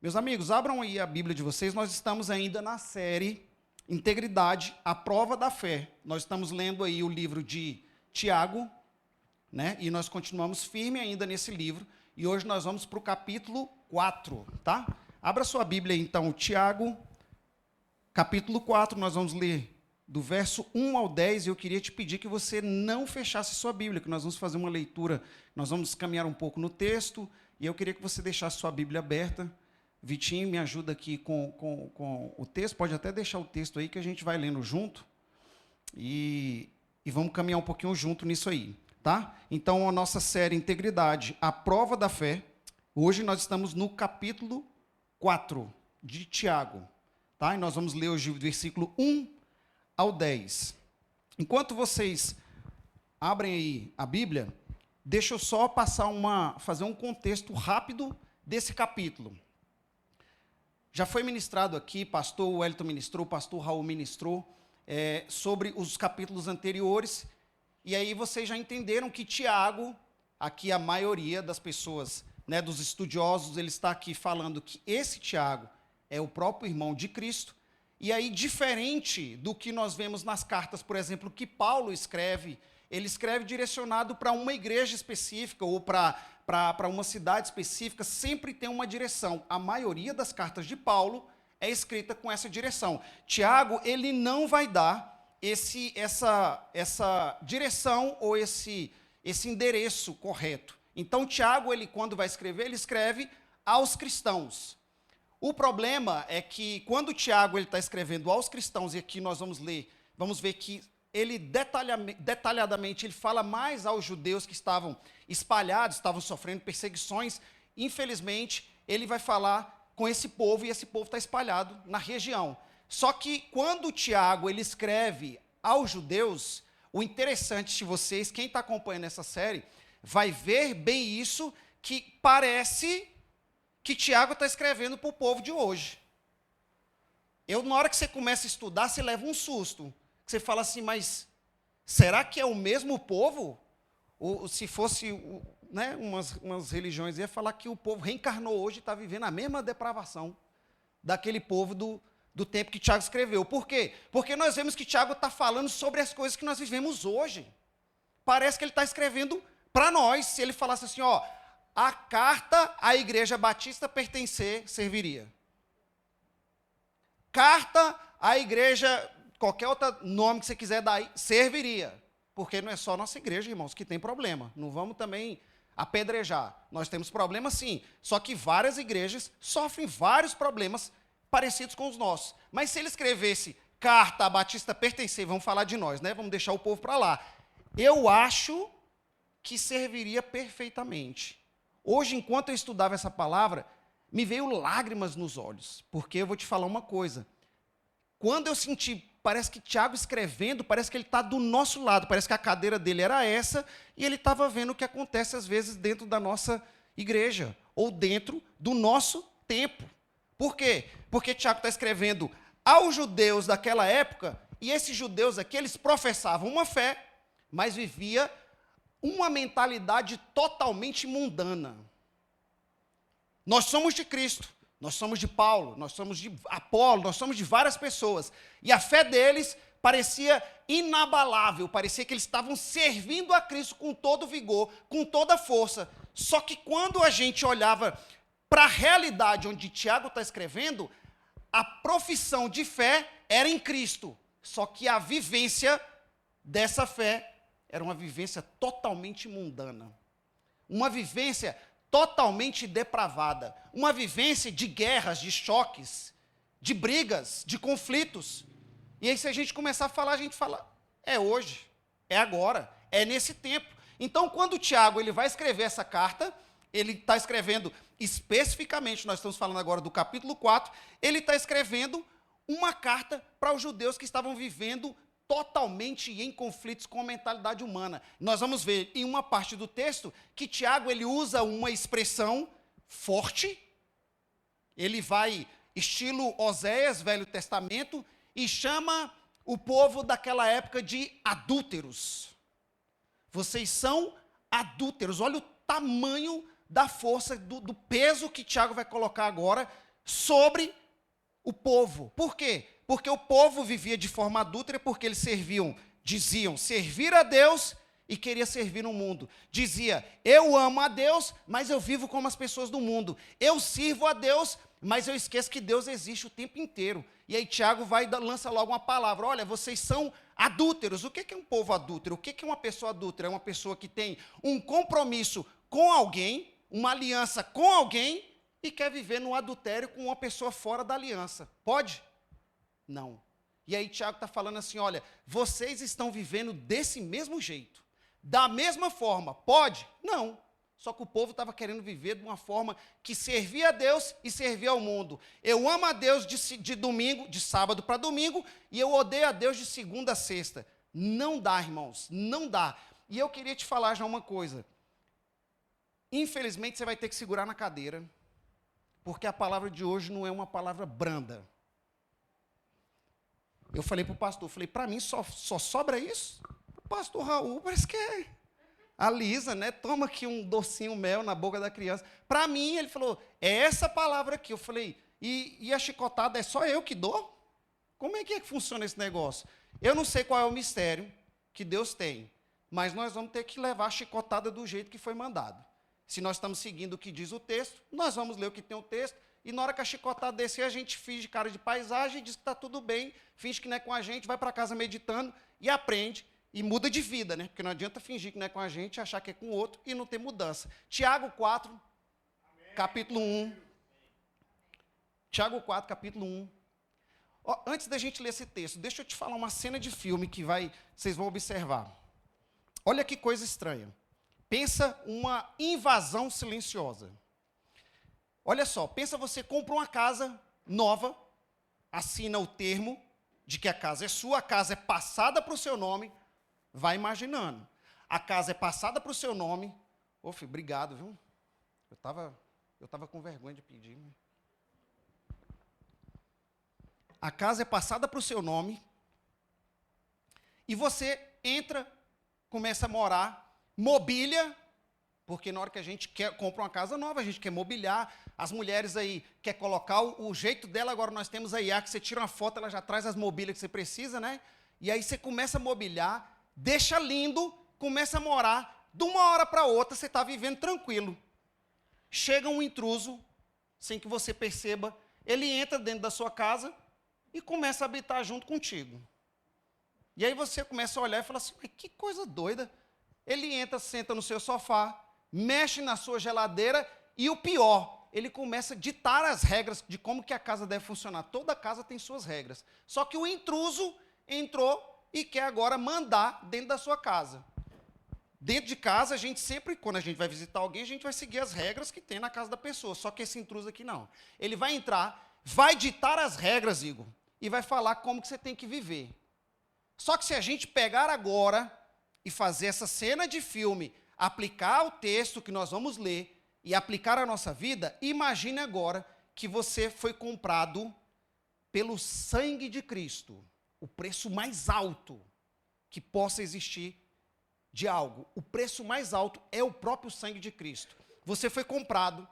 Meus amigos, abram aí a Bíblia de vocês. Nós estamos ainda na série Integridade, a Prova da Fé. Nós estamos lendo aí o livro de Tiago, né? E nós continuamos firme ainda nesse livro. E hoje nós vamos para o capítulo 4, tá? Abra sua Bíblia aí, então, Tiago, capítulo 4, nós vamos ler do verso 1 ao 10, e eu queria te pedir que você não fechasse sua Bíblia, que nós vamos fazer uma leitura, nós vamos caminhar um pouco no texto, e eu queria que você deixasse sua Bíblia aberta. Vitinho, me ajuda aqui com o texto, pode até deixar o texto aí, que a gente vai lendo junto, e vamos caminhar um pouquinho junto nisso aí, tá? Então, a nossa série Integridade, a Prova da Fé, hoje nós estamos no capítulo 4 de Tiago, tá? E nós vamos ler hoje o versículo 1 ao 10. Enquanto vocês abrem aí a Bíblia, deixa eu só fazer um contexto rápido desse capítulo. Já foi ministrado aqui, pastor Wellington ministrou, pastor Raul ministrou, sobre os capítulos anteriores, e aí vocês já entenderam que Tiago, aqui a maioria das pessoas, né, dos estudiosos, ele está aqui falando que esse Tiago é o próprio irmão de Cristo. E aí, diferente do que nós vemos nas cartas, por exemplo, que Paulo escreve, ele escreve direcionado para uma igreja específica ou para uma cidade específica, sempre tem uma direção. A maioria das cartas de Paulo é escrita com essa direção. Tiago, ele não vai dar essa direção ou esse endereço correto. Então, Tiago, ele, quando vai escrever, ele escreve aos cristãos. O problema é que, quando Tiago está escrevendo aos cristãos, e aqui nós vamos ver que ele detalhadamente ele fala mais aos judeus que estavam espalhados, estavam sofrendo perseguições. Infelizmente, ele vai falar com esse povo, e esse povo está espalhado na região. Só que, quando Tiago ele escreve aos judeus, o interessante de vocês, quem está acompanhando essa série, vai ver bem isso, que parece que Tiago está escrevendo para o povo de hoje. Na hora que você começa a estudar, você leva um susto. Você fala assim, mas será que é o mesmo povo? Ou se fosse, né, umas religiões, ia falar que o povo reencarnou hoje e está vivendo a mesma depravação daquele povo do tempo que Tiago escreveu. Por quê? Porque nós vemos que Tiago está falando sobre as coisas que nós vivemos hoje. Parece que ele está escrevendo para nós. Se ele falasse assim, ó, a carta à Igreja Batista serviria. Carta à Igreja, qualquer outro nome que você quiser dar aí, serviria. Porque não é só a nossa igreja, irmãos, que tem problema. Não vamos também apedrejar. Nós temos problemas sim, só que várias igrejas sofrem vários problemas parecidos com os nossos. Mas se ele escrevesse carta à Batista vamos falar de nós, né? Vamos deixar o povo para lá. Eu acho que serviria perfeitamente. Hoje, enquanto eu estudava essa palavra, me veio lágrimas nos olhos, porque eu vou te falar uma coisa. Quando eu senti, parece que Tiago escrevendo, parece que ele está do nosso lado, parece que a cadeira dele era essa, e ele estava vendo o que acontece às vezes dentro da nossa igreja, ou dentro do nosso tempo. Por quê? Porque Tiago está escrevendo aos judeus daquela época, e esses judeus aqui, eles professavam uma fé, mas viviam uma mentalidade totalmente mundana. Nós somos de Cristo, nós somos de Paulo, nós somos de Apolo, nós somos de várias pessoas. E a fé deles parecia inabalável, parecia que eles estavam servindo a Cristo com todo vigor, com toda força. Só que quando a gente olhava para a realidade onde Tiago está escrevendo, a profissão de fé era em Cristo. Só que a vivência dessa fé era uma vivência totalmente mundana, uma vivência totalmente depravada, uma vivência de guerras, de choques, de brigas, de conflitos. E aí, se a gente começar a falar, a gente fala, é hoje, é agora, é nesse tempo. Então, quando Tiago ele vai escrever essa carta, ele está escrevendo especificamente, nós estamos falando agora do capítulo 4, ele está escrevendo uma carta para os judeus que estavam vivendo totalmente em conflitos com a mentalidade humana. Nós vamos ver em uma parte do texto que Tiago ele usa uma expressão forte, ele vai estilo Oséias, Velho Testamento, e chama o povo daquela época de adúlteros. Vocês são adúlteros. Olha o tamanho da força, do peso que Tiago vai colocar agora sobre o povo. Por quê? Porque o povo vivia de forma adúltera, porque eles diziam servir a Deus e queria servir no mundo. Dizia, eu amo a Deus, mas eu vivo como as pessoas do mundo. Eu sirvo a Deus, mas eu esqueço que Deus existe o tempo inteiro. E aí Tiago lança logo uma palavra, olha, vocês são adúlteros. O que é um povo adúltero? O que é uma pessoa adúltera? É uma pessoa que tem um compromisso com alguém, uma aliança com alguém, e quer viver no adultério com uma pessoa fora da aliança. Pode? Não. E aí Tiago está falando assim, olha, vocês estão vivendo desse mesmo jeito. Da mesma forma, pode? Não. Só que o povo estava querendo viver de uma forma que servia a Deus e servia ao mundo. Eu amo a Deus de sábado para domingo, e eu odeio a Deus de segunda a sexta. Não dá, irmãos, não dá. E eu queria te falar já uma coisa. Infelizmente, você vai ter que segurar na cadeira, porque a palavra de hoje não é uma palavra branda. Eu falei para o pastor, para mim só sobra isso? O pastor Raul parece que é a Lisa, né? Toma aqui um docinho mel na boca da criança. Para mim, ele falou, é essa palavra aqui. Eu falei, e a chicotada é só eu que dou? Como é que funciona esse negócio? Eu não sei qual é o mistério que Deus tem, mas nós vamos ter que levar a chicotada do jeito que foi mandado. Se nós estamos seguindo o que diz o texto, nós vamos ler o que tem o texto, e na hora que a chicotada descer, a gente finge cara de paisagem, diz que está tudo bem, finge que não é com a gente, vai para casa meditando e aprende, e muda de vida, né? Porque não adianta fingir que não é com a gente, achar que é com o outro, e não ter mudança. Tiago 4, capítulo 1. Tiago 4, capítulo 1. Antes da gente ler esse texto, deixa eu te falar uma cena de filme que vocês vão observar. Olha que coisa estranha. Pensa uma invasão silenciosa. Olha só, pensa você compra uma casa nova, assina o termo de que a casa é sua, a casa é passada para o seu nome, vai imaginando. A casa é passada para o seu nome. Ô, filho, obrigado, viu? Eu tava com vergonha de pedir. A casa é passada para o seu nome, e você entra, começa a morar, mobília, porque na hora que a gente compra uma casa nova, a gente quer mobiliar, as mulheres aí quer colocar o jeito dela, agora nós temos a IA, que você tira uma foto, ela já traz as mobílias que você precisa, né? E aí você começa a mobiliar, deixa lindo, começa a morar, de uma hora para outra você está vivendo tranquilo. Chega um intruso, sem que você perceba, ele entra dentro da sua casa e começa a habitar junto contigo. E aí você começa a olhar e fala assim, que coisa doida. Ele entra, senta no seu sofá, mexe na sua geladeira e o pior, ele começa a ditar as regras de como que a casa deve funcionar. Toda casa tem suas regras. Só que o intruso entrou e quer agora mandar dentro da sua casa. Dentro de casa, a gente sempre, quando a gente vai visitar alguém, a gente vai seguir as regras que tem na casa da pessoa. Só que esse intruso aqui não. Ele vai entrar, vai ditar as regras, Igor, e vai falar como que você tem que viver. Só que se a gente pegar agora e fazer essa cena de filme, aplicar o texto que nós vamos ler e aplicar a nossa vida, imagine agora que você foi comprado pelo sangue de Cristo, o preço mais alto que possa existir de algo. O preço mais alto é o próprio sangue de Cristo. Você foi comprado,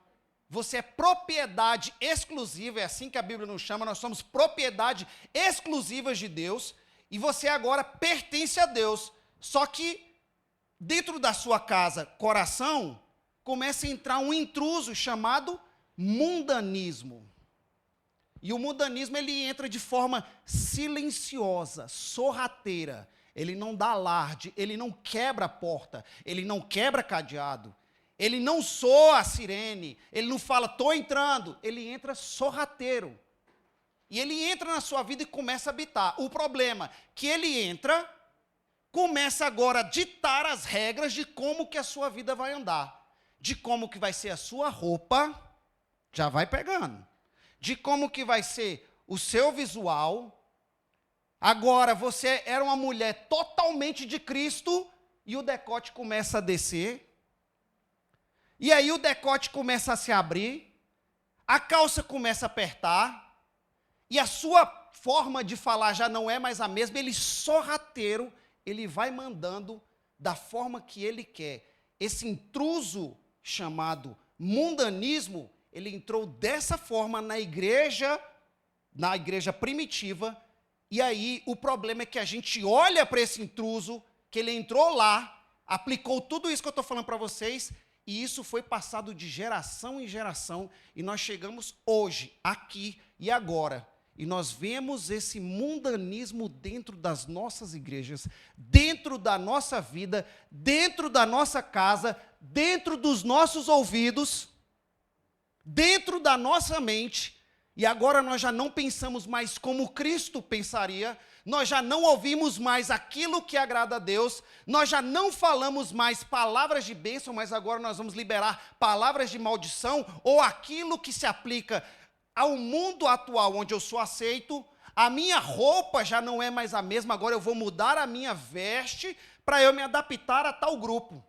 você é propriedade exclusiva, é assim que a Bíblia nos chama, nós somos propriedade exclusivas de Deus, e você agora pertence a Deus. Só que dentro da sua casa, coração, começa a entrar um intruso chamado mundanismo. E o mundanismo, ele entra de forma silenciosa, sorrateira. Ele não dá alarde, ele não quebra a porta, ele não quebra cadeado, ele não soa a sirene, ele não fala, estou entrando, ele entra sorrateiro. E ele entra na sua vida e começa a habitar. O problema é que ele entra, começa agora a ditar as regras de como que a sua vida vai andar, de como que vai ser a sua roupa, já vai pegando, de como que vai ser o seu visual. Agora, você era uma mulher totalmente de Cristo, e o decote começa a descer, e aí o decote começa a se abrir, a calça começa a apertar, e a sua forma de falar já não é mais a mesma, ele sorrateiro, ele vai mandando da forma que ele quer. Esse intruso chamado mundanismo, ele entrou dessa forma na igreja primitiva, e aí o problema é que a gente olha para esse intruso, que ele entrou lá, aplicou tudo isso que eu estou falando para vocês, e isso foi passado de geração em geração, e nós chegamos hoje, aqui e agora, e nós vemos esse mundanismo dentro das nossas igrejas, dentro da nossa vida, dentro da nossa casa, dentro dos nossos ouvidos, dentro da nossa mente, e agora nós já não pensamos mais como Cristo pensaria, nós já não ouvimos mais aquilo que agrada a Deus, nós já não falamos mais palavras de bênção, mas agora nós vamos liberar palavras de maldição, ou aquilo que se aplica ao mundo atual, onde eu sou aceito, a minha roupa já não é mais a mesma, agora eu vou mudar a minha veste para eu me adaptar a tal grupo.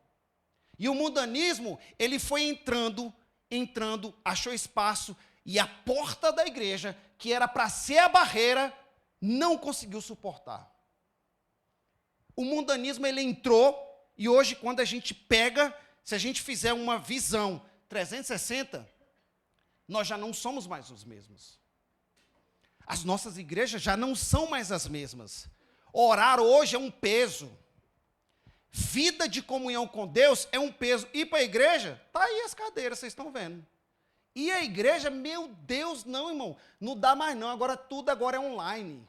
E o mundanismo, ele foi entrando, achou espaço, e a porta da igreja, que era para ser a barreira, não conseguiu suportar. O mundanismo, ele entrou, e hoje, quando a gente pega, se a gente fizer uma visão 360, nós já não somos mais os mesmos. As nossas igrejas já não são mais as mesmas. Orar hoje é um peso. Vida de comunhão com Deus é um peso. Ir para a igreja, está aí as cadeiras, vocês estão vendo. E a igreja, meu Deus, não, irmão, não dá mais não, tudo agora é online.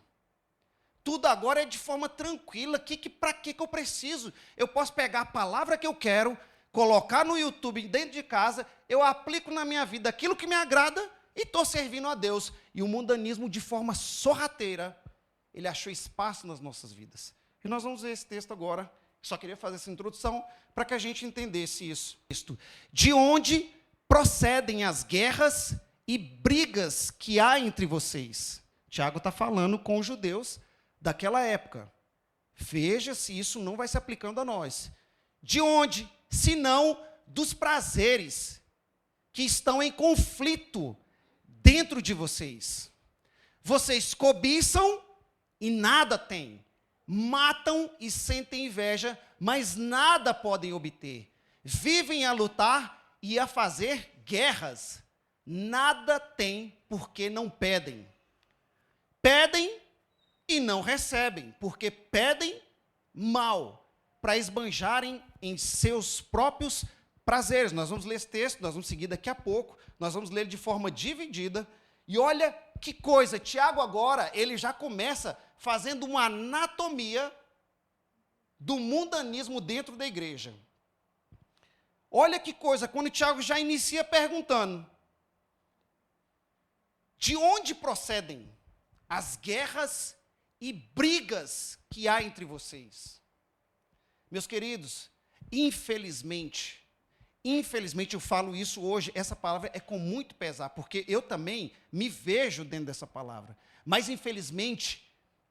Tudo agora é de forma tranquila, para que eu preciso? Eu posso pegar a palavra que eu quero, colocar no YouTube dentro de casa, eu aplico na minha vida aquilo que me agrada e estou servindo a Deus. E o mundanismo, de forma sorrateira, ele achou espaço nas nossas vidas. E nós vamos ver esse texto agora. Só queria fazer essa introdução para que a gente entendesse isso. De onde procedem as guerras e brigas que há entre vocês? Tiago está falando com os judeus daquela época. Veja se isso não vai se aplicando a nós. De onde? Senão dos prazeres que estão em conflito dentro de vocês. Vocês cobiçam e nada têm. Matam e sentem inveja, mas nada podem obter. Vivem a lutar e a fazer guerras. Nada têm porque não pedem. Pedem e não recebem, porque pedem mal, para esbanjarem em seus próprios prazeres. Nós vamos ler esse texto, nós vamos seguir daqui a pouco, nós vamos ler ele de forma dividida. E olha que coisa, Tiago agora, ele já começa fazendo uma anatomia do mundanismo dentro da igreja. Olha que coisa, quando Tiago já inicia perguntando, de onde procedem as guerras e brigas que há entre vocês? Meus queridos, infelizmente eu falo isso hoje, essa palavra é com muito pesar, porque eu também me vejo dentro dessa palavra. Mas, infelizmente,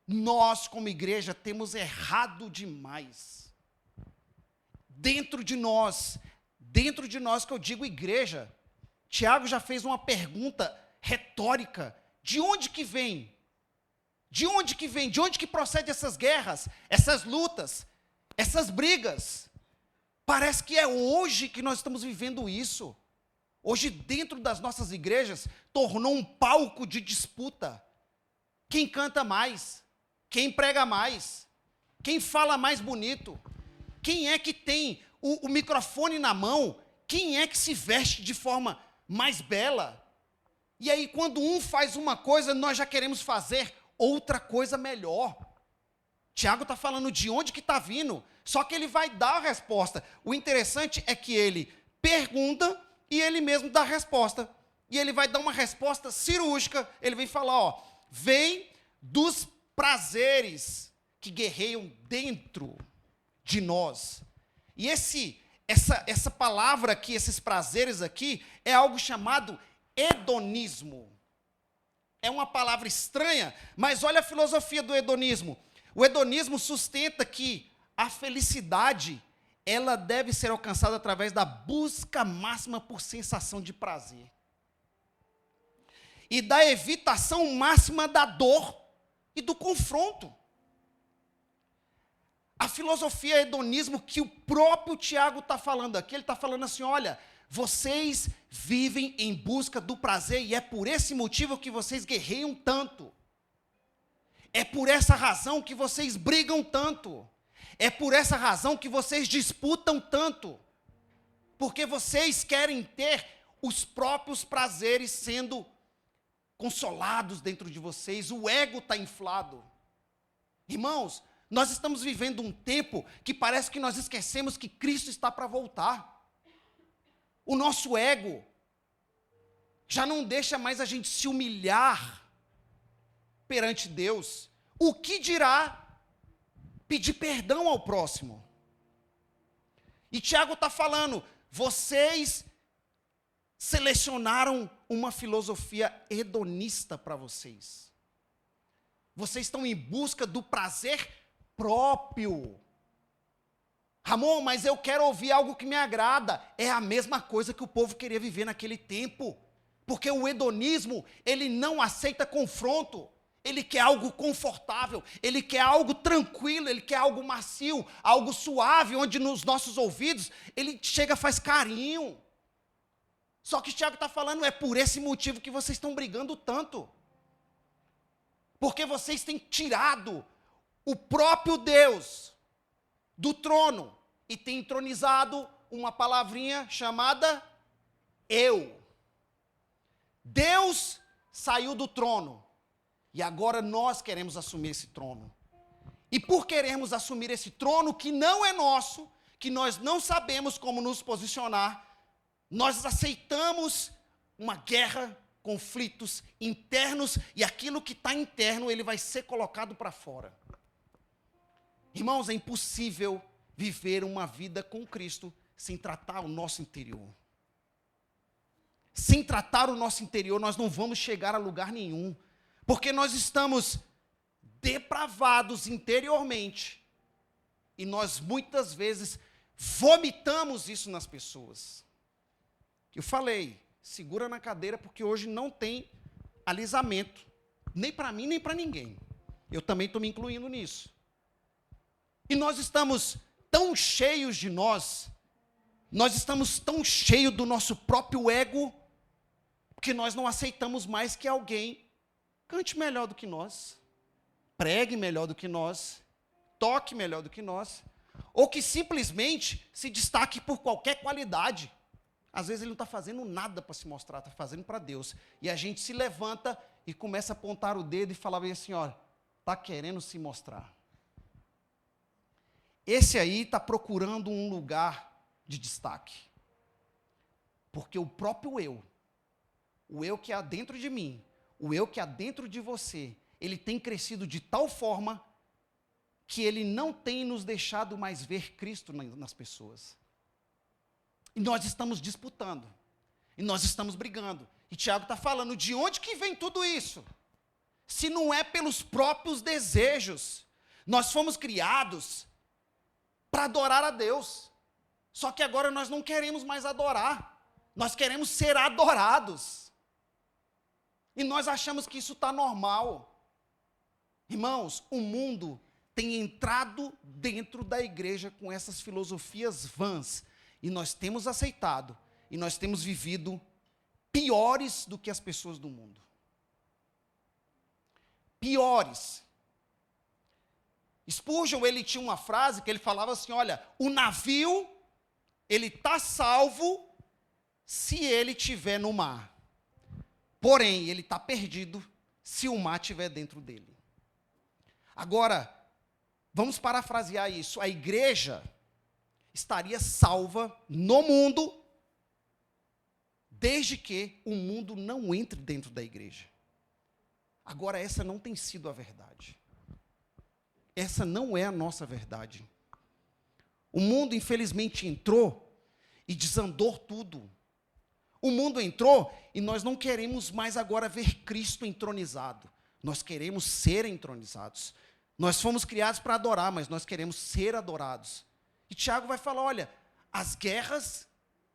nós, como igreja, temos errado demais. Dentro de nós que eu digo igreja, Tiago já fez uma pergunta retórica: de onde que vem? De onde que vem? De onde que procede essas guerras, essas lutas, essas brigas? Parece que é hoje que nós estamos vivendo isso. Hoje, dentro das nossas igrejas, tornou um palco de disputa. Quem canta mais? Quem prega mais? Quem fala mais bonito? Quem é que tem o microfone na mão? Quem é que se veste de forma mais bela? E aí, quando um faz uma coisa, nós já queremos fazer outra coisa melhor. Tiago está falando de onde que está vindo, só que ele vai dar a resposta. O interessante é que ele pergunta e ele mesmo dá a resposta. E ele vai dar uma resposta cirúrgica. Ele vem falar, ó, vem dos prazeres que guerreiam dentro de nós. E essa palavra aqui, esses prazeres aqui, é algo chamado hedonismo. É uma palavra estranha, mas olha a filosofia do hedonismo. O hedonismo sustenta que a felicidade, ela deve ser alcançada através da busca máxima por sensação de prazer. E da evitação máxima da dor e do confronto. A filosofia hedonismo que o próprio Tiago está falando aqui, ele está falando assim, olha, vocês vivem em busca do prazer e é por esse motivo que vocês guerreiam tanto. É por essa razão que vocês brigam tanto. É por essa razão que vocês disputam tanto. Porque vocês querem ter os próprios prazeres sendo consolados dentro de vocês. O ego está inflado. Irmãos, nós estamos vivendo um tempo que parece que nós esquecemos que Cristo está para voltar. O nosso ego já não deixa mais a gente se humilhar perante Deus. O que dirá pedir perdão ao próximo? E Tiago está falando, vocês selecionaram uma filosofia hedonista para vocês. Vocês estão em busca do prazer próprio. Ramon, mas eu quero ouvir algo que me agrada. É a mesma coisa que o povo queria viver naquele tempo. Porque o hedonismo, ele não aceita confronto. Ele quer algo confortável, ele quer algo tranquilo, ele quer algo macio, algo suave, onde nos nossos ouvidos ele chega, faz carinho. Só que o Tiago está falando, é por esse motivo que vocês estão brigando tanto. Porque vocês têm tirado o próprio Deus do trono e têm entronizado uma palavrinha chamada eu. Deus saiu do trono. E agora nós queremos assumir esse trono. E por querermos assumir esse trono que não é nosso, que nós não sabemos como nos posicionar, nós aceitamos uma guerra, conflitos internos, e aquilo que está interno, ele vai ser colocado para fora. Irmãos, é impossível viver uma vida com Cristo sem tratar o nosso interior. Sem tratar o nosso interior, nós não vamos chegar a lugar nenhum. Porque nós estamos depravados interiormente. E nós muitas vezes vomitamos isso nas pessoas. Eu falei, segura na cadeira porque hoje não tem alisamento. Nem para mim, nem para ninguém. Eu também estou me incluindo nisso. E nós estamos tão cheios de nós estamos tão cheios do nosso próprio ego, que nós não aceitamos mais que alguém cante melhor do que nós, pregue melhor do que nós, toque melhor do que nós, ou que simplesmente se destaque por qualquer qualidade. Às vezes ele não está fazendo nada para se mostrar, está fazendo para Deus. E a gente se levanta e começa a apontar o dedo e falar bem assim, ó, está querendo se mostrar. Esse aí está procurando um lugar de destaque. Porque o próprio eu, o eu que há dentro de mim, o eu que há dentro de você, ele tem crescido de tal forma que ele não tem nos deixado mais ver Cristo nas pessoas. E nós estamos disputando. E nós estamos brigando. E Tiago está falando, de onde que vem tudo isso? Se não é pelos próprios desejos. Nós fomos criados para adorar a Deus. Só que agora nós não queremos mais adorar. Nós queremos ser adorados. E nós achamos que isso está normal. Irmãos, o mundo tem entrado dentro da igreja com essas filosofias vãs. E nós temos aceitado. E nós temos vivido piores do que as pessoas do mundo. Piores. Spurgeon, ele tinha uma frase que ele falava assim, olha, o navio, ele está salvo se ele estiver no mar. Porém, ele está perdido se o mar estiver dentro dele. Agora, vamos parafrasear isso. A igreja estaria salva no mundo, desde que o mundo não entre dentro da igreja. Agora, essa não tem sido a verdade. Essa não é a nossa verdade. O mundo, infelizmente, entrou e desandou tudo. O mundo entrou e nós não queremos mais agora ver Cristo entronizado. Nós queremos ser entronizados. Nós fomos criados para adorar, mas nós queremos ser adorados. E Tiago vai falar, olha, as guerras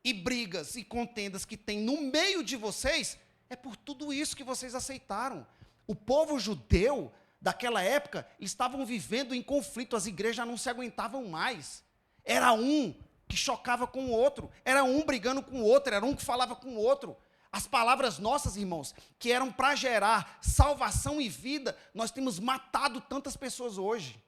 e brigas e contendas que tem no meio de vocês, é por tudo isso que vocês aceitaram. O povo judeu daquela época, eles estavam vivendo em conflito, as igrejas não se aguentavam mais. Era um que chocava com o outro. Era um brigando com o outro, era um que falava com o outro. As palavras nossas, irmãos, que eram para gerar salvação e vida, nós temos matado tantas pessoas hoje.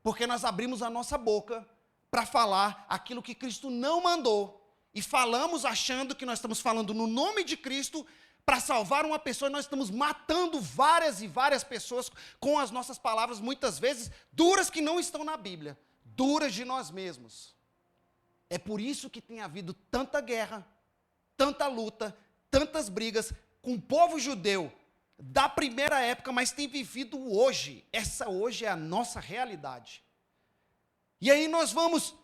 Porque nós abrimos a nossa boca para falar aquilo que Cristo não mandou. E falamos achando que nós estamos falando no nome de Cristo para salvar uma pessoa, e nós estamos matando várias e várias pessoas com as nossas palavras, muitas vezes duras, que não estão na Bíblia, duras de nós mesmos. É por isso que tem havido tanta guerra, tanta luta, tantas brigas com o povo judeu da primeira época, mas tem vivido hoje. Essa hoje é a nossa realidade. E aí nós vamos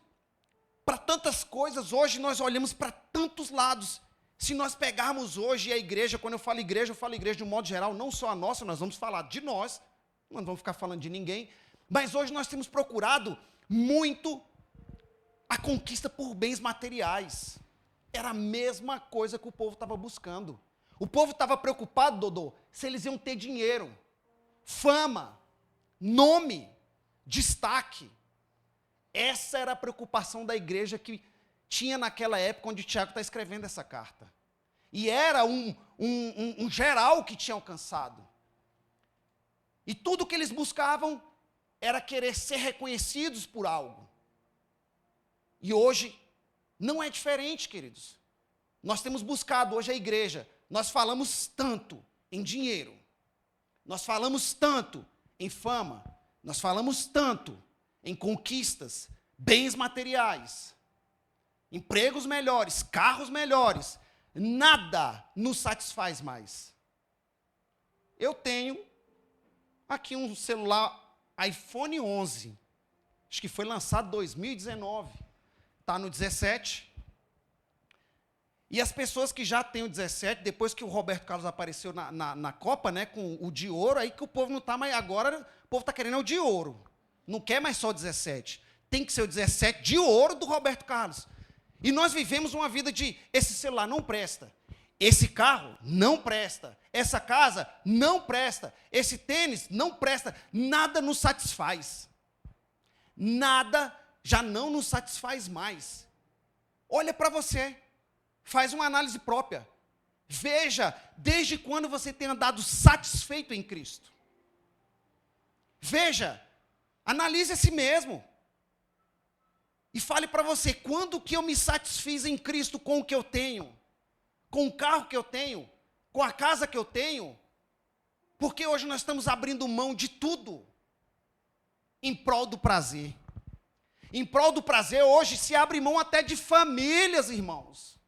para tantas coisas, hoje nós olhamos para tantos lados. Se nós pegarmos hoje a igreja, quando eu falo igreja de um modo geral, não só a nossa, nós vamos falar de nós, não vamos ficar falando de ninguém, mas hoje nós temos procurado muito a conquista por bens materiais. Era a mesma coisa que o povo estava buscando. O povo estava preocupado, Dodô, se eles iam ter dinheiro, fama, nome, destaque. Essa era a preocupação da igreja que tinha naquela época onde Tiago está escrevendo essa carta. E era um geral que tinha alcançado. E tudo que eles buscavam era querer ser reconhecidos por algo. E hoje não é diferente, queridos. Nós temos buscado hoje a igreja, nós falamos tanto em dinheiro, nós falamos tanto em fama, nós falamos tanto em conquistas, bens materiais, empregos melhores, carros melhores, nada nos satisfaz mais. Eu tenho aqui um celular iPhone 11, acho que foi lançado em 2019, está no 17, e as pessoas que já têm o 17, depois que o Roberto Carlos apareceu na Copa, né, com o de ouro, aí que o povo não está mais, agora o povo está querendo o de ouro, não quer mais só o 17, tem que ser o 17 de ouro do Roberto Carlos. E nós vivemos uma vida de, esse celular não presta, esse carro não presta, essa casa não presta, esse tênis não presta, nada nos satisfaz. Nada já não nos satisfaz mais. Olha para você, faz uma análise própria. Veja, desde quando você tem andado satisfeito em Cristo. Veja, analise a si mesmo. E fale para você, quando que eu me satisfiz em Cristo com o que eu tenho? Com o carro que eu tenho? Com a casa que eu tenho? Porque hoje nós estamos abrindo mão de tudo em prol do prazer. Em prol do prazer, hoje se abre mão até de famílias, irmãos.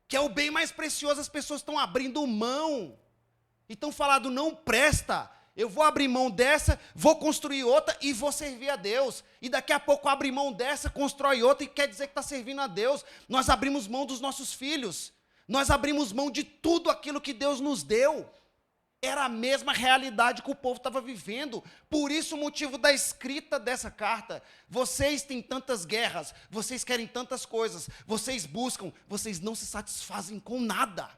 Que é o bem mais precioso, as pessoas estão abrindo mão. E estão falando, não presta. Eu vou abrir mão dessa, vou construir outra e vou servir a Deus. E daqui a pouco abre mão dessa, constrói outra e quer dizer que está servindo a Deus. Nós abrimos mão dos nossos filhos. Nós abrimos mão de tudo aquilo que Deus nos deu. Era a mesma realidade que o povo estava vivendo. Por isso o motivo da escrita dessa carta. Vocês têm tantas guerras, vocês querem tantas coisas, vocês buscam, vocês não se satisfazem com nada.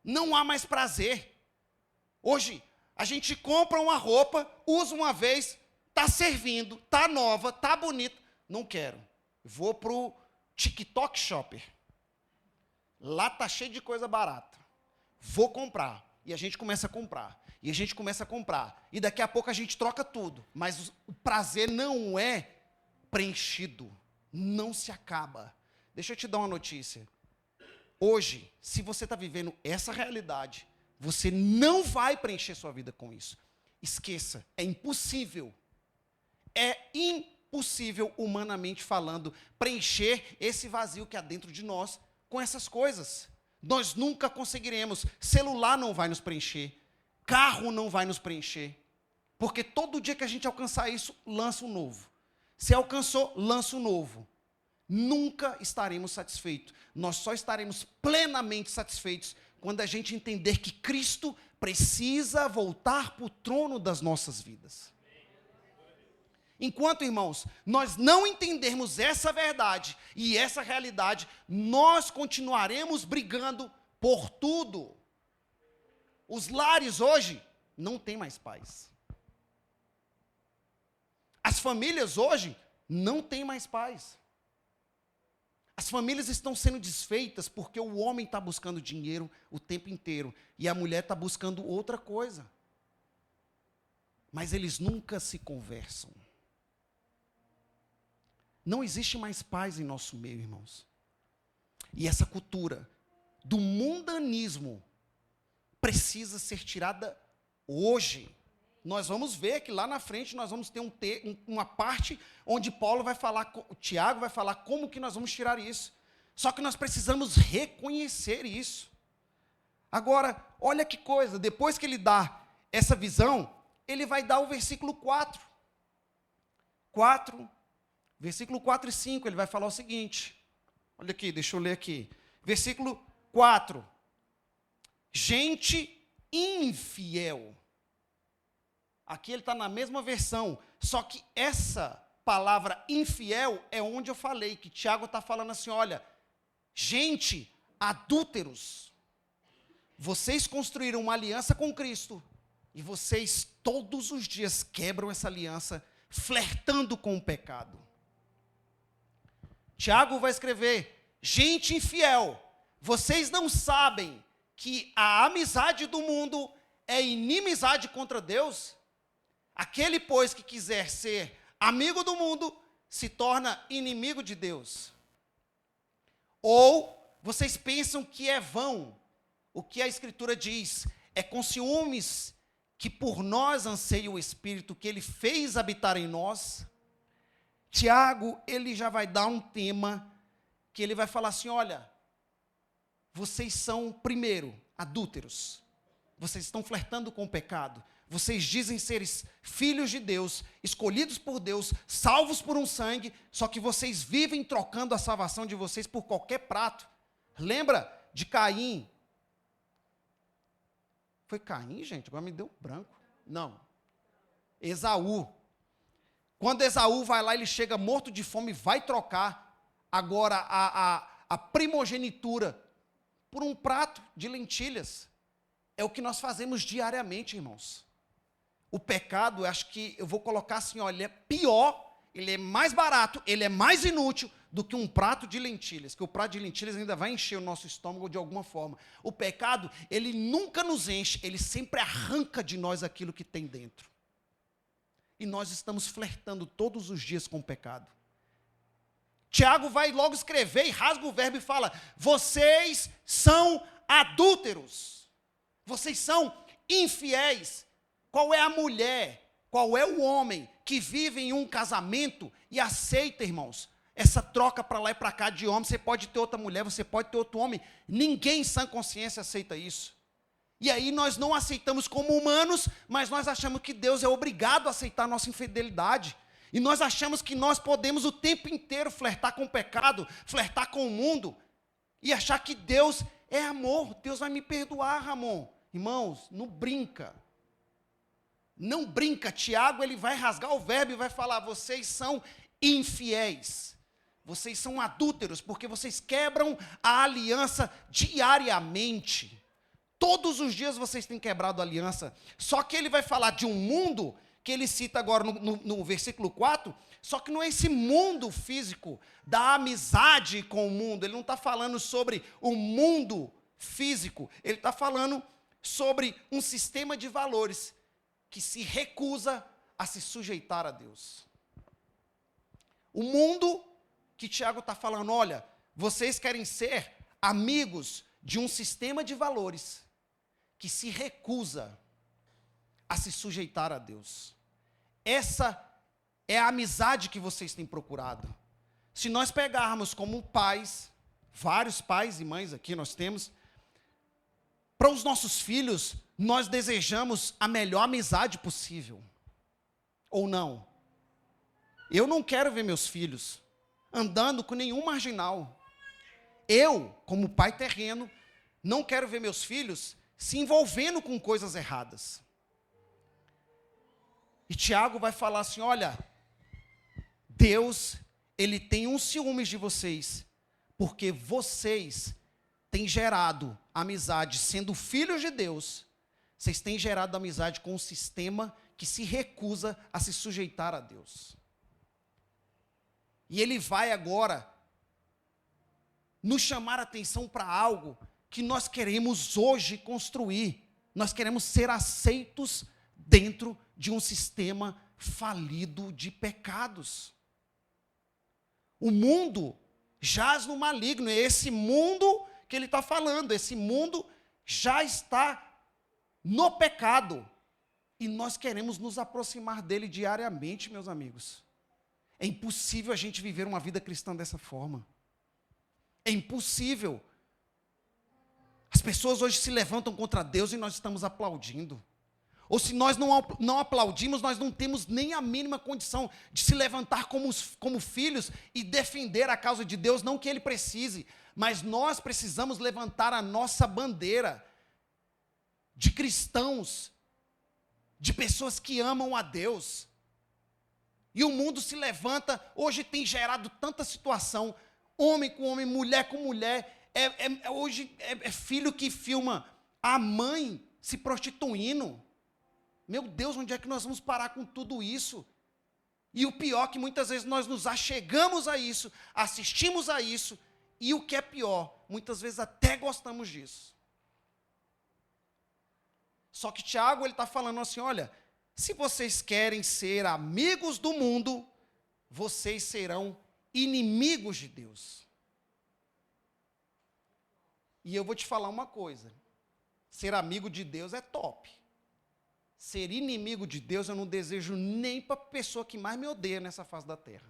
Não há mais prazer. Hoje, a gente compra uma roupa, usa uma vez, está servindo, está nova, está bonita. Não quero. Vou para o TikTok Shopper. Lá está cheio de coisa barata. Vou comprar. E a gente começa a comprar. E a gente começa a comprar. E daqui a pouco a gente troca tudo. Mas o prazer não é preenchido. Não se acaba. Deixa eu te dar uma notícia. Hoje, se você está vivendo essa realidade, você não vai preencher sua vida com isso. Esqueça, é impossível. É impossível, humanamente falando, preencher esse vazio que há dentro de nós com essas coisas. Nós nunca conseguiremos. Celular não vai nos preencher. Carro não vai nos preencher. Porque todo dia que a gente alcançar isso, lança um novo. Se alcançou, lança um novo. Nunca estaremos satisfeitos. Nós só estaremos plenamente satisfeitos quando a gente entender que Cristo precisa voltar para o trono das nossas vidas. Enquanto, irmãos, nós não entendermos essa verdade e essa realidade, nós continuaremos brigando por tudo. Os lares hoje não têm mais paz. As famílias hoje não tem mais paz. As famílias estão sendo desfeitas porque o homem está buscando dinheiro o tempo inteiro e a mulher está buscando outra coisa. Mas eles nunca se conversam. Não existe mais paz em nosso meio, irmãos. E essa cultura do mundanismo precisa ser tirada hoje. Nós vamos ver que lá na frente nós vamos ter uma parte onde Paulo vai falar, Tiago vai falar como que nós vamos tirar isso. Só que nós precisamos reconhecer isso. Agora, olha que coisa, depois que ele dá essa visão, ele vai dar o versículo 4. Versículo 4 e 5, ele vai falar o seguinte. Olha aqui, deixa eu ler aqui. Versículo 4. Gente infiel. Aqui ele está na mesma versão, só que essa palavra infiel é onde eu falei, que Tiago está falando assim, olha, gente, adúlteros, vocês construíram uma aliança com Cristo, e vocês todos os dias quebram essa aliança, flertando com o pecado. Tiago vai escrever, gente infiel, vocês não sabem que a amizade do mundo é inimizade contra Deus? Aquele, pois, que quiser ser amigo do mundo, se torna inimigo de Deus. Ou vocês pensam que é vão o que a Escritura diz, é com ciúmes que por nós anseia o Espírito que Ele fez habitar em nós? Tiago, ele já vai dar um tema que ele vai falar assim, olha, vocês são, primeiro, adúlteros. Vocês estão flertando com o pecado. Vocês dizem ser filhos de Deus, escolhidos por Deus, salvos por um sangue, só que vocês vivem trocando a salvação de vocês por qualquer prato. Lembra de Caim? Foi Caim, gente? Agora me deu branco. Não. Esaú. Quando Esaú vai lá, ele chega morto de fome, vai trocar agora a primogenitura por um prato de lentilhas. É o que nós fazemos diariamente, irmãos. O pecado, acho que eu vou colocar assim, olha, ele é pior, ele é mais barato, ele é mais inútil do que um prato de lentilhas, que o prato de lentilhas ainda vai encher o nosso estômago de alguma forma. O pecado, ele nunca nos enche, ele sempre arranca de nós aquilo que tem dentro. E nós estamos flertando todos os dias com o pecado. Tiago vai logo escrever e rasga o verbo e fala, vocês são adúlteros, vocês são infiéis. Qual é a mulher, qual é o homem que vive em um casamento e aceita, irmãos, essa troca para lá e para cá de homem? Você pode ter outra mulher, você pode ter outro homem. Ninguém em sã consciência aceita isso. E aí nós não aceitamos como humanos, mas nós achamos que Deus é obrigado a aceitar a nossa infidelidade. E nós achamos que nós podemos o tempo inteiro flertar com o pecado, flertar com o mundo, e achar que Deus é amor. Deus vai me perdoar, Ramon. Irmãos, não brinca. Não brinca. Tiago, ele vai rasgar o verbo e vai falar, vocês são infiéis. Vocês são adúlteros, porque vocês quebram a aliança diariamente. Todos os dias vocês têm quebrado a aliança. Só que ele vai falar de um mundo, que ele cita agora no versículo 4, só que não é esse mundo físico, da amizade com o mundo. Ele não está falando sobre o mundo físico. Ele está falando sobre um sistema de valores que se recusa a se sujeitar a Deus. O mundo que Tiago está falando, olha, vocês querem ser amigos de um sistema de valores que se recusa a se sujeitar a Deus. Essa é a amizade que vocês têm procurado. Se nós pegarmos como pais, vários pais e mães aqui nós temos, para os nossos filhos, nós desejamos a melhor amizade possível. Ou não? Eu não quero ver meus filhos andando com nenhum marginal. Eu, como pai terreno, não quero ver meus filhos se envolvendo com coisas erradas. E Tiago vai falar assim, olha, Deus, Ele tem um ciúmes de vocês, porque vocês têm gerado amizade, sendo filhos de Deus, vocês têm gerado amizade com um sistema que se recusa a se sujeitar a Deus. E ele vai agora nos chamar a atenção para algo que nós queremos hoje construir. Nós queremos ser aceitos dentro de um sistema falido de pecados. O mundo jaz no maligno. É esse mundo que ele está falando. Esse mundo já está no pecado. E nós queremos nos aproximar dele diariamente, meus amigos. É impossível a gente viver uma vida cristã dessa forma. É impossível. As pessoas hoje se levantam contra Deus e nós estamos aplaudindo. Ou se nós não aplaudimos, nós não temos nem a mínima condição de se levantar como filhos e defender a causa de Deus, não que Ele precise, mas nós precisamos levantar a nossa bandeira de cristãos, de pessoas que amam a Deus. E o mundo se levanta, hoje tem gerado tanta situação, homem com homem, mulher com mulher, hoje é filho que filma a mãe se prostituindo. Meu Deus, onde é que nós vamos parar com tudo isso? E o pior é que muitas vezes nós nos achegamos a isso, assistimos a isso, e o que é pior, muitas vezes até gostamos disso. Só que Tiago, ele está falando assim, olha, se vocês querem ser amigos do mundo, vocês serão inimigos de Deus. E eu vou te falar uma coisa, ser amigo de Deus é top. Ser inimigo de Deus eu não desejo nem para a pessoa que mais me odeia nessa face da terra.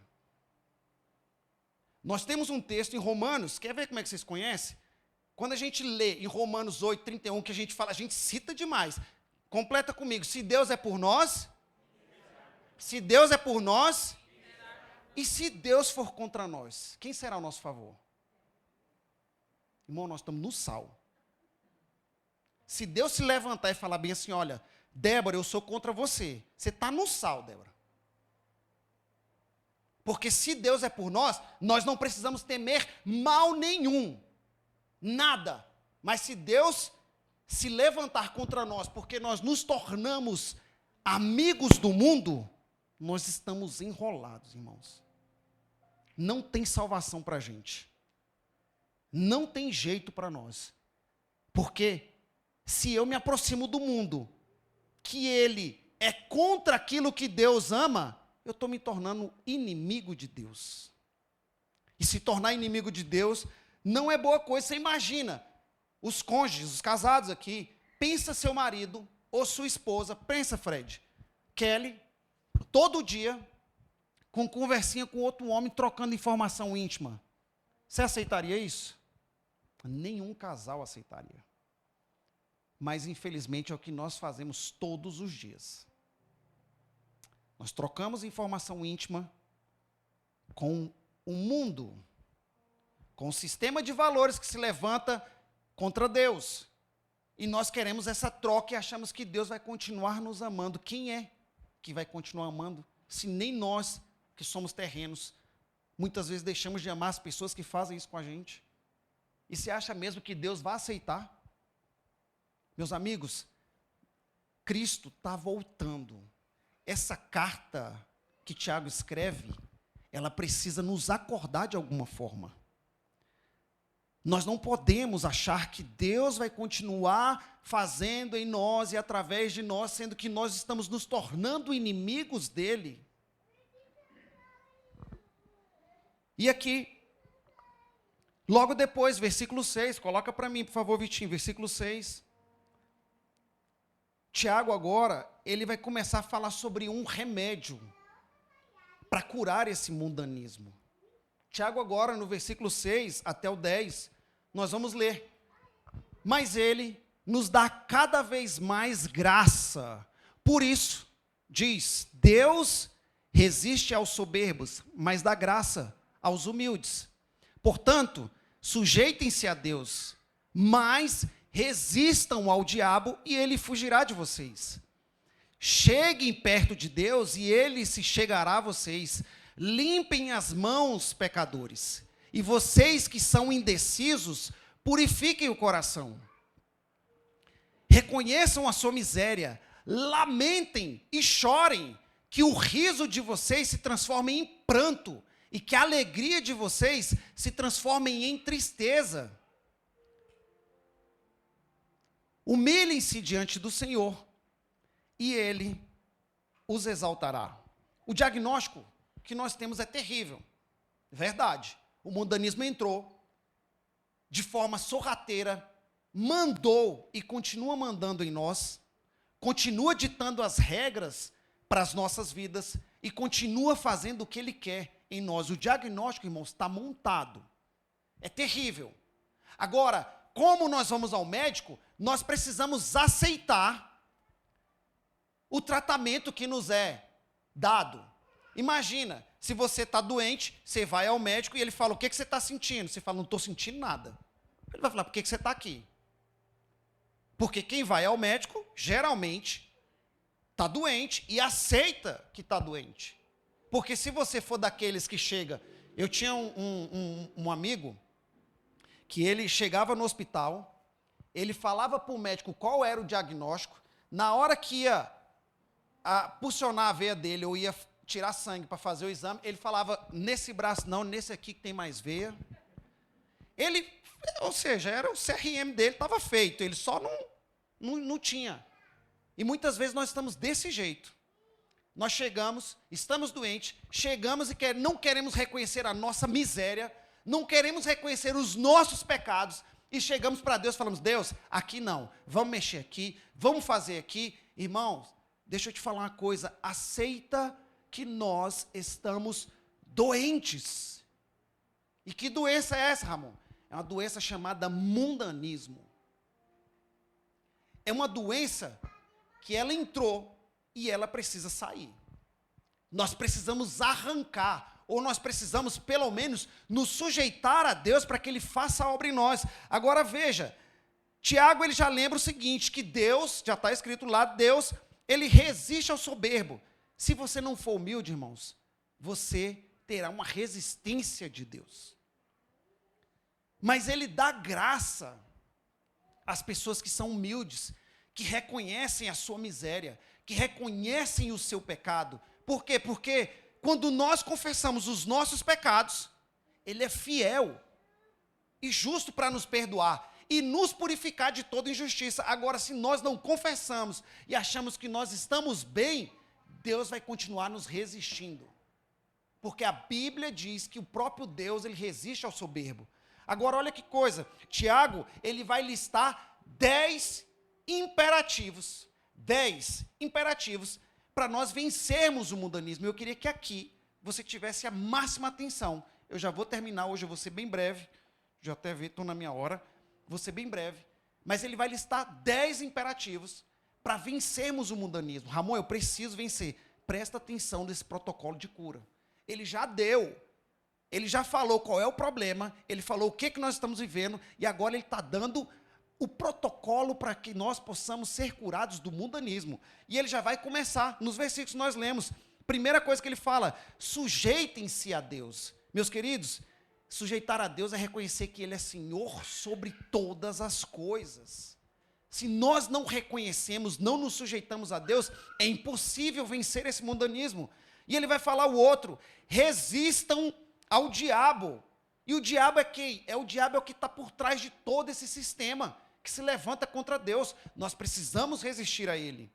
Nós temos um texto em Romanos, quer ver como é que vocês conhecem? Quando a gente lê em Romanos 8, 31, que a gente fala, a gente cita demais. Completa comigo, se Deus é por nós, se Deus é por nós, e se Deus for contra nós, quem será ao nosso favor? Irmão, nós estamos no sal. Se Deus se levantar e falar bem assim, olha, Débora, eu sou contra você. Você está no sal, Débora. Porque se Deus é por nós, nós não precisamos temer mal nenhum. Nada. Mas se Deus se levantar contra nós, porque nós nos tornamos amigos do mundo, nós estamos enrolados, irmãos. Não tem salvação para a gente. Não tem jeito para nós. Porque se eu me aproximo do mundo, que ele é contra aquilo que Deus ama, eu estou me tornando inimigo de Deus. E se tornar inimigo de Deus não é boa coisa. Você imagina, os cônjuges, os casados aqui, pensa seu marido ou sua esposa, pensa Fred, Kelly, todo dia, com conversinha com outro homem, trocando informação íntima. Você aceitaria isso? Nenhum casal aceitaria. Mas, infelizmente, é o que nós fazemos todos os dias. Nós trocamos informação íntima com o mundo, com o sistema de valores que se levanta contra Deus. E nós queremos essa troca e achamos que Deus vai continuar nos amando. Quem é que vai continuar amando, se nem nós, que somos terrenos, muitas vezes deixamos de amar as pessoas que fazem isso com a gente? E você acha mesmo que Deus vai aceitar? Meus amigos, Cristo está voltando. Essa carta que Tiago escreve, ela precisa nos acordar de alguma forma. Nós não podemos achar que Deus vai continuar fazendo em nós e através de nós, sendo que nós estamos nos tornando inimigos dele. E aqui, logo depois, versículo 6, coloca para mim, por favor, Vitinho, versículo 6. Tiago agora, ele vai começar a falar sobre um remédio para curar esse mundanismo. Tiago agora, no versículo 6 até o 10, nós vamos ler. Mas ele nos dá cada vez mais graça. Por isso, diz, Deus resiste aos soberbos, mas dá graça aos humildes. Portanto, sujeitem-se a Deus, mas resistam ao diabo e ele fugirá de vocês. Cheguem perto de Deus e ele se chegará a vocês. Limpem as mãos, pecadores. E vocês que são indecisos, purifiquem o coração. Reconheçam a sua miséria, lamentem e chorem, que o riso de vocês se transforme em pranto e que a alegria de vocês se transforme em tristeza. Humilhem-se diante do Senhor, e Ele os exaltará. O diagnóstico que nós temos é terrível. Verdade. O mundanismo entrou de forma sorrateira, mandou e continua mandando em nós, continua ditando as regras para as nossas vidas e continua fazendo o que ele quer em nós. O diagnóstico, irmãos, está montado. É terrível. Agora, como nós vamos ao médico, nós precisamos aceitar o tratamento que nos é dado. Imagina, se você está doente, você vai ao médico e ele fala, o que você está sentindo? Você fala, não estou sentindo nada. Ele vai falar, por que você está aqui? Porque quem vai ao médico, geralmente, está doente e aceita que está doente. Porque se você for daqueles que chega... Eu tinha um amigo que ele chegava no hospital, ele falava para o médico qual era o diagnóstico, na hora que ia pulsionar a veia dele, ou ia tirar sangue para fazer o exame, ele falava, nesse braço não, nesse aqui que tem mais veia. Ele, ou seja, era o CRM dele, estava feito, ele só não tinha. E muitas vezes nós estamos desse jeito. Nós chegamos, estamos doentes, chegamos e não queremos reconhecer a nossa miséria, não queremos reconhecer os nossos pecados, e chegamos para Deus e falamos, Deus, aqui não, vamos mexer aqui, vamos fazer aqui. Irmãos, deixa eu te falar uma coisa, aceita que nós estamos doentes. E que doença é essa, Ramon? É uma doença chamada mundanismo. É uma doença que ela entrou e ela precisa sair. Nós precisamos arrancar, ou nós precisamos, pelo menos, nos sujeitar a Deus para que Ele faça a obra em nós. Agora veja, Tiago ele já lembra o seguinte, que Deus, já está escrito lá, Deus, Ele resiste ao soberbo. Se você não for humilde, irmãos, você terá uma resistência de Deus. Mas Ele dá graça às pessoas que são humildes, que reconhecem a sua miséria, que reconhecem o seu pecado. Por quê? Porque quando nós confessamos os nossos pecados, Ele é fiel e justo para nos perdoar e nos purificar de toda injustiça. Agora, se nós não confessamos e achamos que nós estamos bem, Deus vai continuar nos resistindo. Porque a Bíblia diz que o próprio Deus, Ele resiste ao soberbo. Agora, olha que coisa, Tiago, ele vai listar 10 imperativos para nós vencermos o mundanismo. Eu queria que aqui você tivesse a máxima atenção. Eu já vou terminar hoje, eu vou ser bem breve, já até vi, estou na minha hora, vou ser bem breve, mas ele vai listar 10 imperativos para vencermos o mundanismo. Ramon, eu preciso vencer. Presta atenção nesse protocolo de cura. Ele já deu, ele já falou qual é o problema, ele falou o que nós estamos vivendo, e agora ele está dando o protocolo para que nós possamos ser curados do mundanismo. E ele já vai começar, nos versículos que nós lemos. Primeira coisa que ele fala, sujeitem-se a Deus. Meus queridos, sujeitar a Deus é reconhecer que Ele é Senhor sobre todas as coisas. Se nós não reconhecemos, não nos sujeitamos a Deus, é impossível vencer esse mundanismo. E ele vai falar o outro, resistam ao diabo. E o diabo é quem? O diabo é o que está por trás de todo esse sistema, que se levanta contra Deus. Nós precisamos resistir a ele.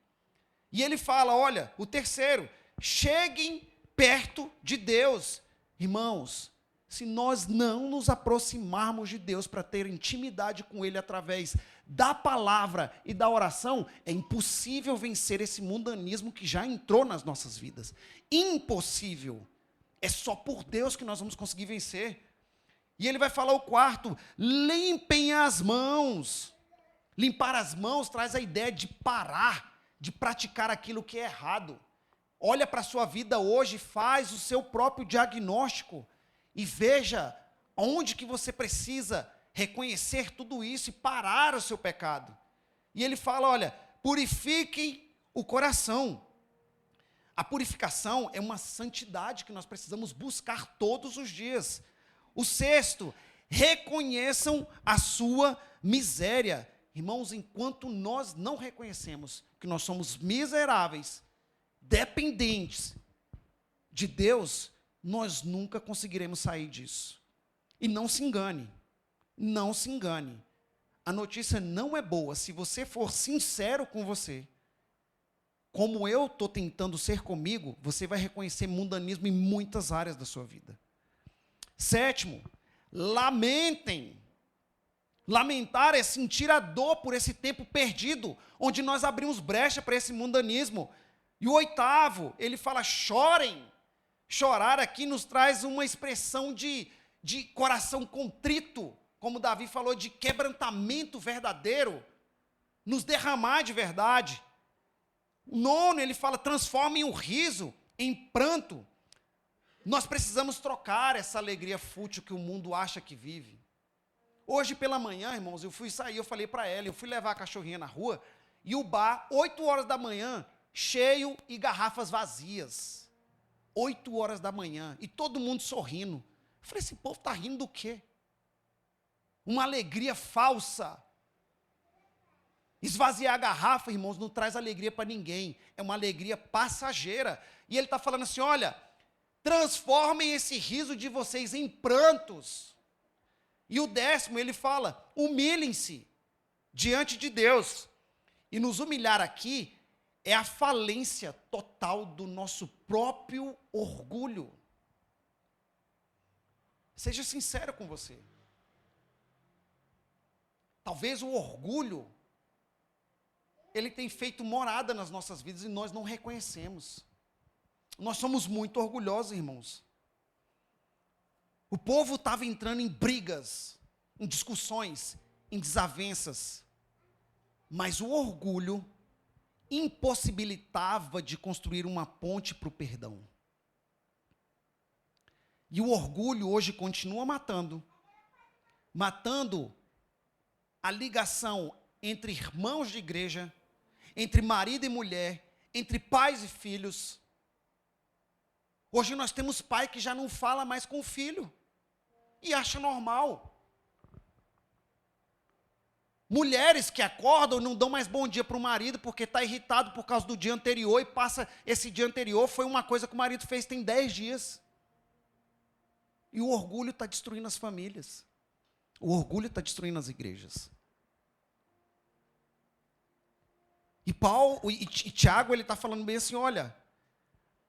E ele fala, olha, o terceiro, cheguem perto de Deus. Irmãos, se nós não nos aproximarmos de Deus para ter intimidade com Ele através da palavra e da oração, é impossível vencer esse mundanismo que já entrou nas nossas vidas. Impossível. É só por Deus que nós vamos conseguir vencer. E ele vai falar o quarto, limpem as mãos. Limpar as mãos traz a ideia de parar, de praticar aquilo que é errado. Olha para a sua vida hoje, faz o seu próprio diagnóstico e veja onde que você precisa reconhecer tudo isso e parar o seu pecado. E ele fala, olha, purifiquem o coração. A purificação é uma santidade que nós precisamos buscar todos os dias. O sexto, reconheçam a sua miséria. Irmãos, enquanto nós não reconhecemos que nós somos miseráveis, dependentes de Deus, nós nunca conseguiremos sair disso. E não se engane, não se engane. A notícia não é boa se você for sincero com você. Como eu estou tentando ser comigo, você vai reconhecer mundanismo em muitas áreas da sua vida. Sétimo, lamentem. Lamentar é sentir a dor por esse tempo perdido, onde nós abrimos brecha para esse mundanismo. E o oitavo, ele fala, chorem. Chorar aqui nos traz uma expressão de coração contrito, como Davi falou, de quebrantamento verdadeiro, nos derramar de verdade. O nono, ele fala, transformem o riso em pranto. Nós precisamos trocar essa alegria fútil que o mundo acha que vive. Hoje pela manhã, irmãos, eu fui sair, eu falei para ela, eu fui levar a cachorrinha na rua, e o bar, 8 horas da manhã, cheio e garrafas vazias. 8 horas da manhã, e todo mundo sorrindo. Eu falei, esse povo está rindo do quê? Uma alegria falsa. Esvaziar a garrafa, irmãos, não traz alegria para ninguém. É uma alegria passageira. E ele está falando assim, olha, transformem esse riso de vocês em prantos. E o 10º, ele fala, humilhem-se diante de Deus. E nos humilhar aqui é a falência total do nosso próprio orgulho. Seja sincero com você. Talvez o orgulho, ele tem feito morada nas nossas vidas e nós não reconhecemos. Nós somos muito orgulhosos, irmãos. O povo estava entrando em brigas, em discussões, em desavenças. Mas o orgulho impossibilitava de construir uma ponte para o perdão. E o orgulho hoje continua matando a ligação entre irmãos de igreja, entre marido e mulher, entre pais e filhos. Hoje nós temos pai que já não fala mais com o filho e acha normal. Mulheres que acordam e não dão mais bom dia para o marido porque está irritado por causa do dia anterior e passa esse dia anterior, foi uma coisa que o marido fez tem 10 dias. E o orgulho está destruindo as famílias. O orgulho está destruindo as igrejas. E Tiago, ele está falando bem assim, olha,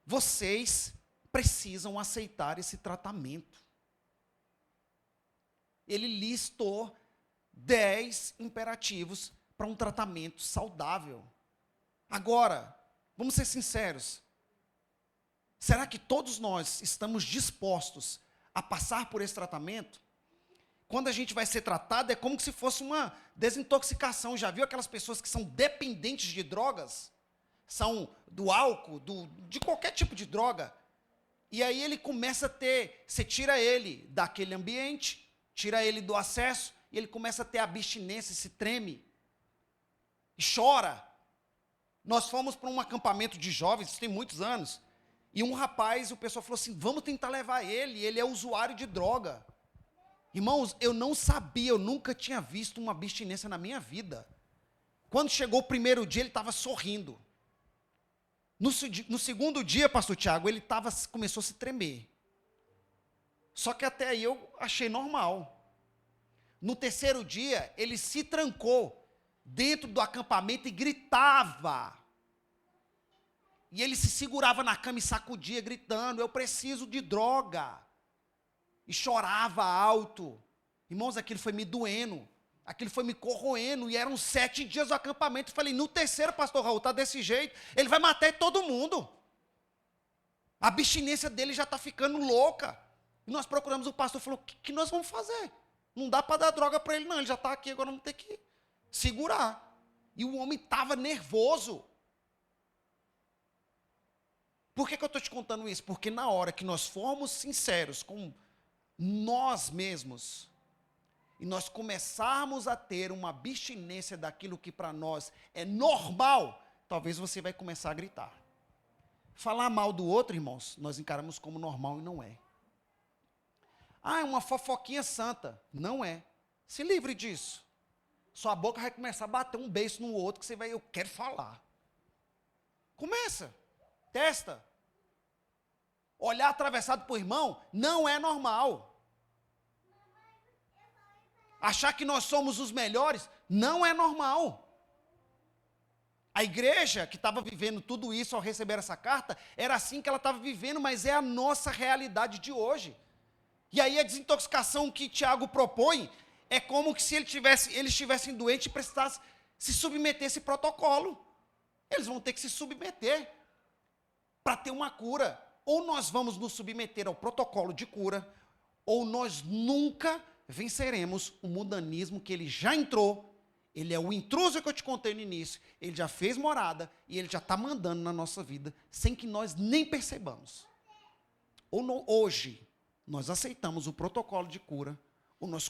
vocês precisam aceitar esse tratamento. Ele listou 10 imperativos para um tratamento saudável. Agora, vamos ser sinceros, será que todos nós estamos dispostos a passar por esse tratamento? Quando a gente vai ser tratado, é como se fosse uma desintoxicação. Já viu aquelas pessoas que são dependentes de drogas? São do álcool, de qualquer tipo de droga. E aí ele começa a ter, você tira ele daquele ambiente, tira ele do acesso, e ele começa a ter abstinência, se treme, e chora. Nós fomos para um acampamento de jovens, isso tem muitos anos, e um rapaz, o pessoal falou assim, vamos tentar levar ele é usuário de droga. Irmãos, eu não sabia, eu nunca tinha visto uma abstinência na minha vida. Quando chegou o primeiro dia, ele estava sorrindo. No segundo dia, pastor Tiago, ele começou a se tremer. Só que até aí eu achei normal. No terceiro dia, ele se trancou dentro do acampamento e gritava. E ele se segurava na cama e sacudia, gritando, eu preciso de droga. E chorava alto. Irmãos, aquilo foi me doendo. Aquilo foi me corroendo. E eram 7 dias do acampamento. Eu falei, no terceiro, pastor Raul, está desse jeito. Ele vai matar todo mundo. A abstinência dele já está ficando louca. E nós procuramos o pastor. Falou, o que nós vamos fazer? Não dá para dar droga para ele, não. Ele já está aqui, agora vamos ter que segurar. E o homem estava nervoso. Por que eu estou te contando isso? Porque na hora que nós formos sinceros com nós mesmos, e nós começarmos a ter uma abstinência daquilo que para nós é normal, talvez você vai começar a gritar. Falar mal do outro, irmãos, nós encaramos como normal e não é. Ah, é uma fofoquinha santa. Não é. Se livre disso. Sua boca vai começar a bater um beijo no outro, que você vai, eu quero falar. Começa. Testa. olhar atravessado por irmão, não é normal. Achar que nós somos os melhores, não é normal. A igreja que estava vivendo tudo isso ao receber essa carta, era assim que ela estava vivendo, mas é a nossa realidade de hoje. E aí a desintoxicação que Tiago propõe é como que se eles estivessem doentes e precisassem se submeter a esse protocolo. Eles vão ter que se submeter para ter uma cura. Ou nós vamos nos submeter ao protocolo de cura, ou nós nunca venceremos o mundanismo que ele já entrou. Ele é o intruso que eu te contei no início. Ele já fez morada e ele já está mandando na nossa vida sem que nós nem percebamos. Hoje, nós aceitamos o protocolo de cura, ou nós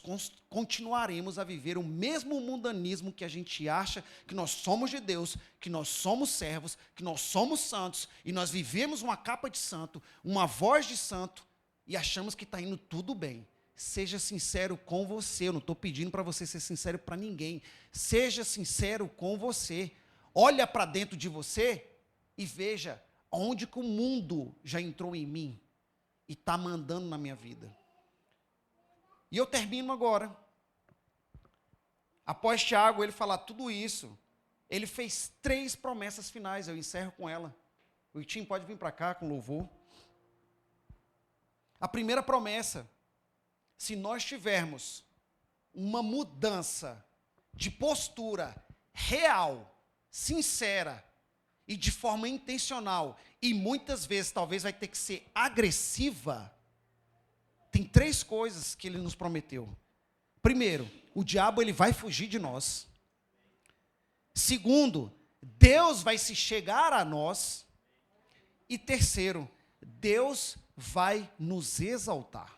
continuaremos a viver o mesmo mundanismo que a gente acha que nós somos de Deus, que nós somos servos, que nós somos santos, e nós vivemos uma capa de santo, uma voz de santo, e achamos que está indo tudo bem. Seja sincero com você, eu não estou pedindo para você ser sincero para ninguém. Seja sincero com você. Olha para dentro de você e veja onde que o mundo já entrou em mim e está mandando na minha vida. E eu termino agora. Após Tiago, ele falar tudo isso, ele fez 3 promessas finais, eu encerro com ela. O Itim pode vir para cá com louvor. A primeira promessa: se nós tivermos uma mudança de postura real, sincera e de forma intencional, e muitas vezes talvez vai ter que ser agressiva, tem 3 coisas que ele nos prometeu. Primeiro, o diabo ele vai fugir de nós. Segundo, Deus vai se chegar a nós. E terceiro, Deus vai nos exaltar.